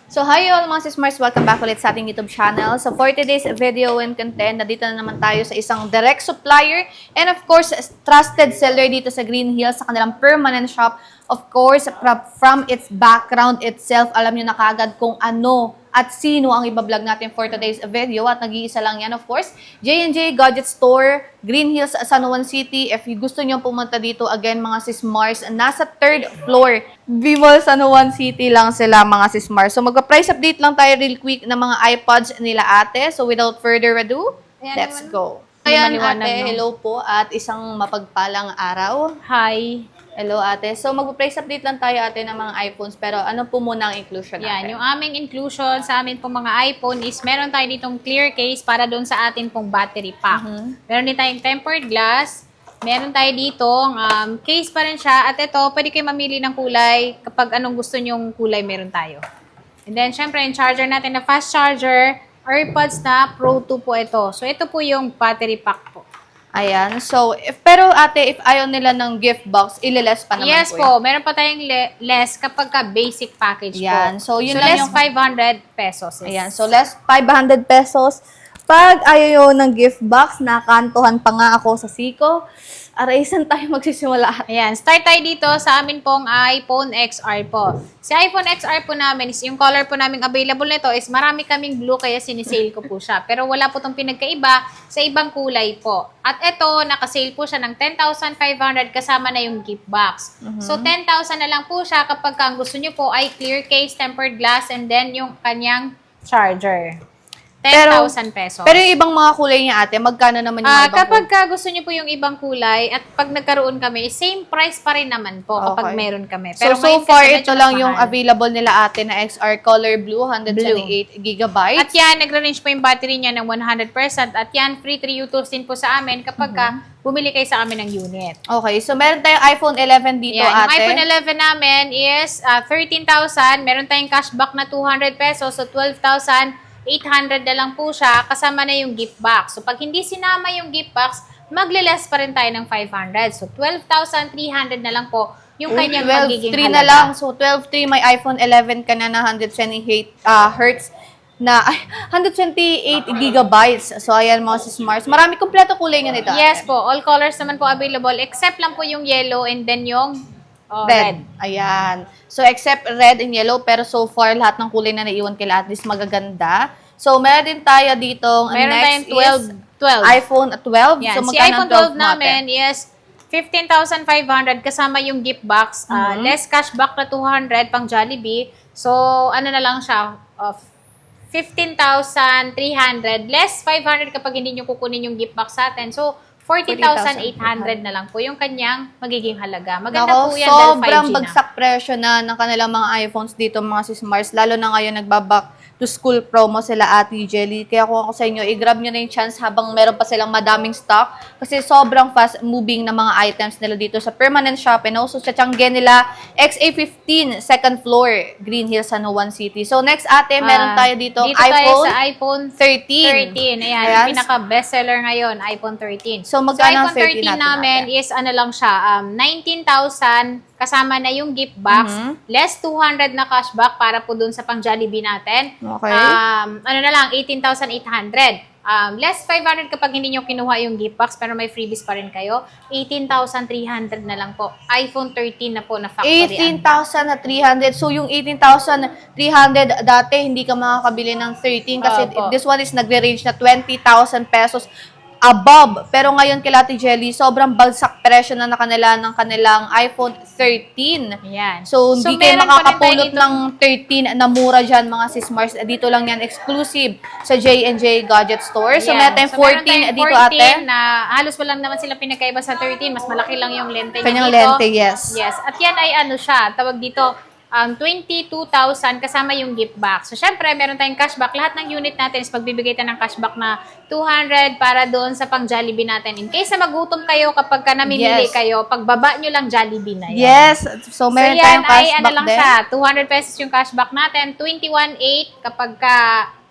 So, hi all mga sismars! Welcome back ulit sa ating YouTube channel. So, for today's video and content, nandito na naman tayo sa isang direct supplier and of course, trusted seller dito sa Green Hills sa kanilang permanent shop. Of course, from its background itself, alam nyo na kagad kung ano at sino ang ibablog natin for today's video. At nag-iisa lang yan, of course, J&J Gadget Store, Green Hills, San Juan City. If gusto nyo pumunta dito, again, mga sismars, nasa 3rd floor, Bimol, San Juan City lang sila, mga sismars. So, magpa-price update lang tayo real quick ng mga iPods nila ate. So, without further ado, let's go. Ayan, ate, hello po at isang mapagpalang araw. Hi. Hello, ate. So, mag-price update lang tayo, ate, ng mga iPhones. Pero ano po muna ang inclusion natin? Yan, yung aming inclusion sa amin pong mga iPhone is meron tayo ditong clear case para doon sa atin pong battery pack. Meron din tayong tempered glass. Meron tayo ditong case pa rin siya. At ito, pwede kayo mamili ng kulay. Kapag anong gusto nyong kulay, meron tayo. And then, syempre, yung charger natin na fast charger. AirPods na Pro 2 po ito. So, ito po yung battery pack po. Ayan. So, pero ate, if ayaw nila ng gift box, ililess pa naman Yes po. Meron pa tayong less kapag ka basic package Yan. po. So, yun so lang less yung 500 pesos. Ayan. So, less 500 pesos. Pag ayaw ng gift box, nakantuhan pa nga ako sa Siko. Aray, saan tayo magsisimula? Ayan, start tayo dito sa amin pong iPhone XR po. Si iPhone XR po namin is yung color po namin available nito is marami kaming blue kaya sinisale ko po siya. Pero wala po itong pinagkaiba sa ibang kulay po. At ito, nakasale po siya ng 10,500 kasama na yung gift box. So, 10,000 na lang po siya kapag ang gusto nyo po ay clear case, tempered glass, and then yung kanyang charger. 10,000 pesos. Pero yung ibang mga kulay niya, ate, magkano naman yung mga ibang Kapag gusto niyo po yung ibang kulay at pag nagkaroon kami, same price pa rin naman po kapag meron kami. Pero so far, ito lang yung available nila ate na XR Color Blue, 128 GB. At yan, nagre-range po yung battery niya ng 100%. At yan, free 3 U-tools din po sa amin kapag bumili kayo sa amin ng unit. Okay, so meron tayong iPhone 11 dito, yan, ate. Yung iPhone 11 namin is 13,000. Meron tayong cashback na 200 pesos. So, 12,800 na lang po siya, kasama na yung gift box. So, pag hindi sinama yung gift box, magle-less pa rin tayo ng 500. So, 12,300 na lang po yung kanyang magiging 12.3 halaga. na lang. So, 12.3, may iPhone 11 ka na 128 hertz na 128 gigabytes. So, ayan mga sismars. Marami kompleto kulay nga nito. Yes po, all colors naman po available except lang po yung yellow and then yung red. Ayan. So, except red and yellow, pero so far, lahat ng kulay na naiwan kila at least magaganda. So, meron din tayo dito. Meron next tayong 12. iPhone 12. Yan. So, Si magkano iPhone ang 12 namin is 15,500 kasama yung gift box. Less cashback na 200 pang Jollibee. So, ano na lang siya, 15,300. Less 500 kapag hindi nyo kukunin yung gift box sa atin. So, 40,800 na lang po yung kanyang magiging halaga. Maganda po yan dahil 5G sobrang na. bagsak presyo na ng kanilang mga iPhones dito mga sismars. Lalo na ngayon nagbabak to school promo sila Ate Jelly. Kaya kung ako sa inyo, i-grab nyo na yung chance habang meron pa silang madaming stock. Kasi sobrang fast moving na mga items nila dito sa permanent shop. And also sa Tiangge nila, XA15, second floor, Green Hills, San Juan City. So next ate, meron tayo dito tayo sa iPhone 13. 13. Ayan, yung pinaka-bestseller ngayon, iPhone 13. So magkano iPhone 13 namin is ano lang siya, 19,000 kasama na yung gift box, less 200 na cashback para po dun sa pang Jollibee natin. Okay. Ano na lang, 18,800. Less 500 kapag hindi nyo kinuha yung gift box pero may freebies pa rin kayo. 18,300 na lang po. iPhone 13 na po na factory. 18,300. So yung 18,300 dati hindi ka makakabili ng 13 kasi this one is nagre-range na 20,000 pesos above. Pero ngayon kay Ate Jelly, sobrang bagsak presyo na ng kanilang iPhone 13. Yan. So, hindi kayo makakapulot ng 13 na mura dyan, mga sismars. Dito lang yan, exclusive sa J&J Gadget Store. So, meron tayong 14 dito, ate. Na halos walang naman sila pinagkaiba sa 13. Mas malaki lang yung lente niya Kanyang dito. lente, yes. Yes. At yan ay ano siya, tawag dito, 22,000 kasama yung gift box. So, syempre, meron tayong cashback. Lahat ng unit natin is magbibigay tayo ng cashback na 200 para doon sa pang Jollibee natin. In case na magutom kayo kapag ka namimili kayo, pagbaba nyo lang Jollibee na yan. Yes. So, meron tayong cashback ano lang siya, 200 pesos yung cashback natin, 21,800 kapag ka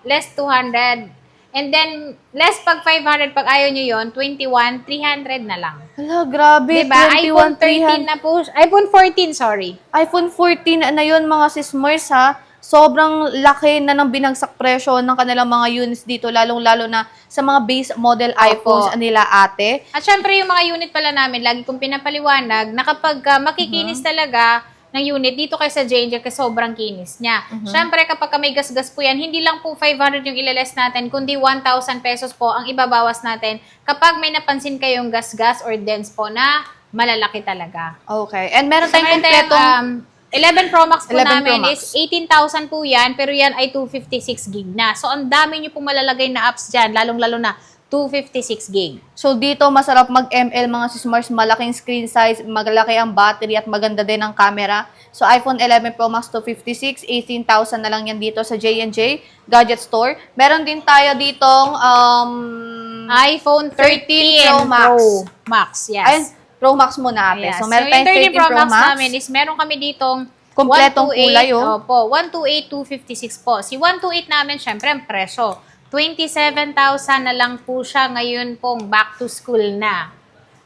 less 200. And then, less pag 500, pag ayaw nyo yun, 21,300 na lang. Hala, grabe. Diba? iPhone 13 na po. iPhone 14, sorry. iPhone 14 na yun, mga sismars, ha? sobrang laki na ng binagsak presyo ng kanilang mga units dito, lalong-lalo na sa mga base model iPhones nila ate. At syempre, yung mga unit pala namin, lagi kong pinapaliwanag na kapag makikinis talaga ng unit dito kay sa J&J kasi sobrang kinis niya. Syempre, kapag may gasgas po yan, hindi lang po 500 yung ilaless natin, kundi 1,000 pesos po ang ibabawas natin kapag may napansin kayong gasgas or dents po na malalaki talaga. Okay. And meron So, tayong meron kompletong 11 Pro Max po 11 Pro namin Max. is 18,000 po yan, pero yan ay 256 gig na. So, ang dami nyo pong malalagay na apps dyan, lalong-lalo na 256 gig. So, dito masarap mag-ML mga sismars, malaking screen size, maglaki ang battery at maganda din ang camera. So, iPhone 11 Pro Max 256, 18,000 na lang yan dito sa J&J Gadget Store. Meron din tayo ditong iPhone 13 Pro Max. Pro Max, yes. Ayun, Pro Max muna ate. Yes. So, meron yung tayong 13 Pro Max. namin is meron kami ditong Kompletong 128, kulay, oh. Opo, 128,256 po. Si 128 namin, syempre, ang presyo. 27,000 na lang po siya ngayon pong back to school na.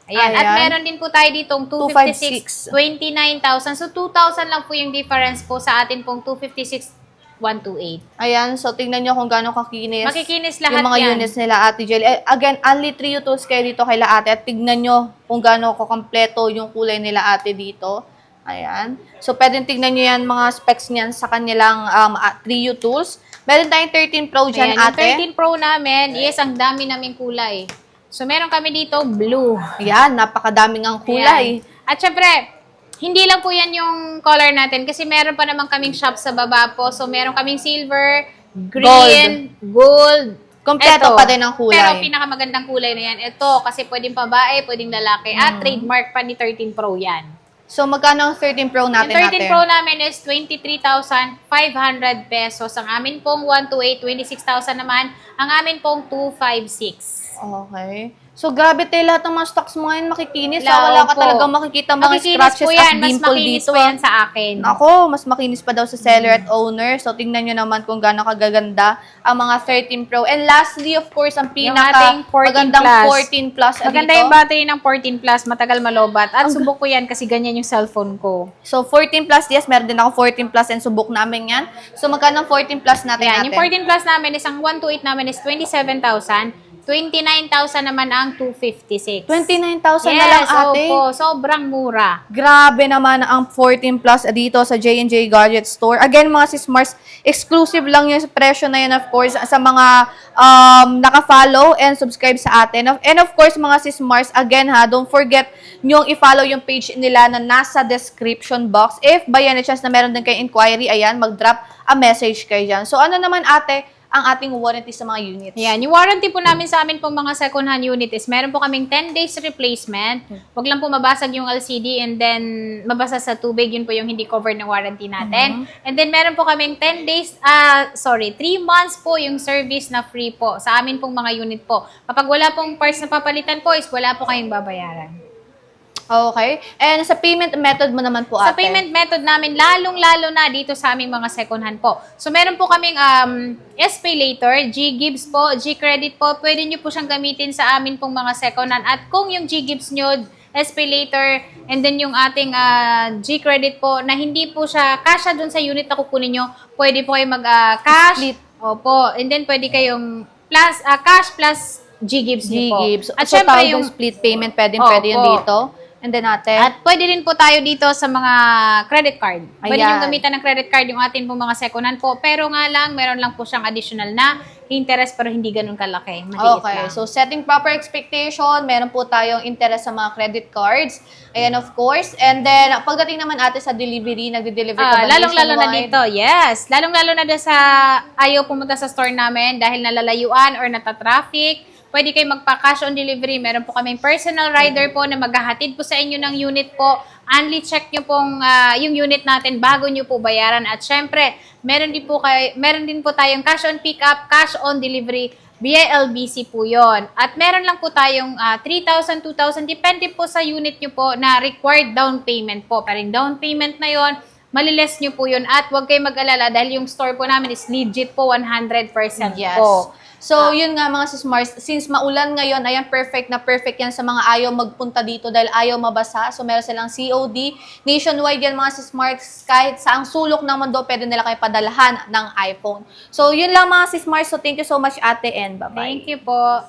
Ayan. At Ayan. meron din po tayo ditong 256, 29,000. So, 2,000 lang po yung difference po sa atin pong 256, 128. Ayan, so tingnan nyo kung gaano kakinis. Makikinis lahat yung mga yan. units nila Ate Jelly. Again, only 3 tools kayo dito kay Ate at tignan nyo kung gaano kakompleto yung kulay nila Ate dito. Ayan. So, pwedeng tignan nyo yan mga specs niyan sa kanilang 3U tools. Meron tayong 13 Pro dyan, Ayan, Ate. yung 13 Pro namin, yes, ang dami naming kulay. So, meron kami dito blue. Ayan, napakadaming ang kulay. Ayan. At syempre, hindi lang po yan yung color natin kasi meron pa naman kaming shop sa baba po. So, meron kaming silver, green, gold. Kompleto pa din ang kulay. Pero pinakamagandang kulay na yan. Ito, kasi pwedeng babae, pwedeng lalaki. At trademark pa ni 13 Pro yan. So, magkano ang 13 Pro natin, Yung 13 Ate? Pro namin is 23,500 pesos. Ang amin pong 128, 26,000 naman. Ang amin pong 256. Okay. So, grabe tayo lahat ng mga stocks mo ngayon makikinis. Lao Wala ka po. talagang makikita mga Makikinis scratches po at yan. Mas dimple makinis dito. pa yan sa akin. Ako, mas makinis pa daw sa seller at owner. So, tingnan nyo naman kung gaano kagaganda ang mga 13 Pro. And lastly, of course, ang Yung ating 14 magandang Plus. 14 Plus Maganda dito. yung battery ng 14 Plus, matagal malobat. At subok ko yan kasi ganyan yung cellphone ko. So, 14 Plus, yes, meron din ako 14 Plus and subok namin yan. So, magkano ang 14 Plus natin Ayan, natin? yung 14 Plus namin, isang 128 namin is 27,000. 29,000 naman ang 256. 29,000 na lang, ate. Opo, sobrang mura. Grabe naman ang 14 Plus dito sa J&J Gadget Store. Again, mga sis-Mars, exclusive lang yung presyo na yun, of course, sa mga naka-follow and subscribe sa atin. And of course, mga sis-Mars, again ha, don't forget nyong i-follow yung page nila na nasa description box. If by any chance na meron din kayo inquiry, ayan, mag-drop a message kayo dyan. So, ano naman, ate, ang ating warranty sa mga units? Ayan, yung warranty po namin sa amin pong mga second-hand unit is meron po kaming 10 days replacement. Huwag lang po mabasag yung LCD and then mabasa sa tubig, yun po yung hindi covered ng warranty natin. And then meron po kaming 3 months po yung service na free po sa amin pong mga unit po. Kapag wala pong parts na papalitan po is wala po kayong babayaran. Okay. And sa payment method mo naman po, ate? Sa payment method namin, lalong-lalo na dito sa aming mga second hand po. So, meron po kaming SPay Later, G-Gibbs po, G-Credit po. Pwede nyo po siyang gamitin sa amin pong mga second hand. At kung yung G-Gibbs nyo, SPay Later, and then yung ating G-Credit po, na hindi po siya kasya dun sa unit na kukunin nyo, pwede po kayo mag-cash. Split. Opo. And then, pwede kayong cash plus G-Gibbs nyo po. G-Gibbs. At So, syempre tawag yung split payment, pwede yun Opo. dito. And then, ate? At pwede rin po tayo dito sa mga credit card. Pwede Ayan. nyo gamitan ng credit card yung atin po mga second hand po. Pero nga lang, meron lang po siyang additional na interest pero hindi ganun kalaki. Maliit Okay, lang. so setting proper expectation, meron po tayong interest sa mga credit cards. Ayan, of course. And then, pagdating naman ate sa delivery, nagde-deliver ka ba lalong-lalo na nationwide? dito, yes. Lalong-lalo na sa ayaw pumunta sa store namin dahil nalalayuan or natatraffic. Pwede kayo magpa-cash on delivery. Meron po kaming personal rider po na maghahatid po sa inyo ng unit po. Only check nyo pong yung unit natin bago nyo po bayaran. At syempre, meron din po tayong cash on pickup, cash on delivery via LBC po yon. At meron lang po tayong 3,000, 2,000, depende po sa unit nyo po na required down payment po. Pero yung down payment na yon, maliless nyo po yun. At huwag kayo mag-alala dahil yung store po namin is legit po 100% Yes. po. So, yun nga mga sis Mars, since maulan ngayon, ayan, perfect yan sa mga ayaw magpunta dito dahil ayaw mabasa. So, meron silang COD. Nationwide yan mga sis Mars, kahit saang sulok ng mundo, pwede nila kayo padalahan ng iPhone. So, yun lang mga sis Mars. So, thank you so much ate and bye-bye. Thank you po.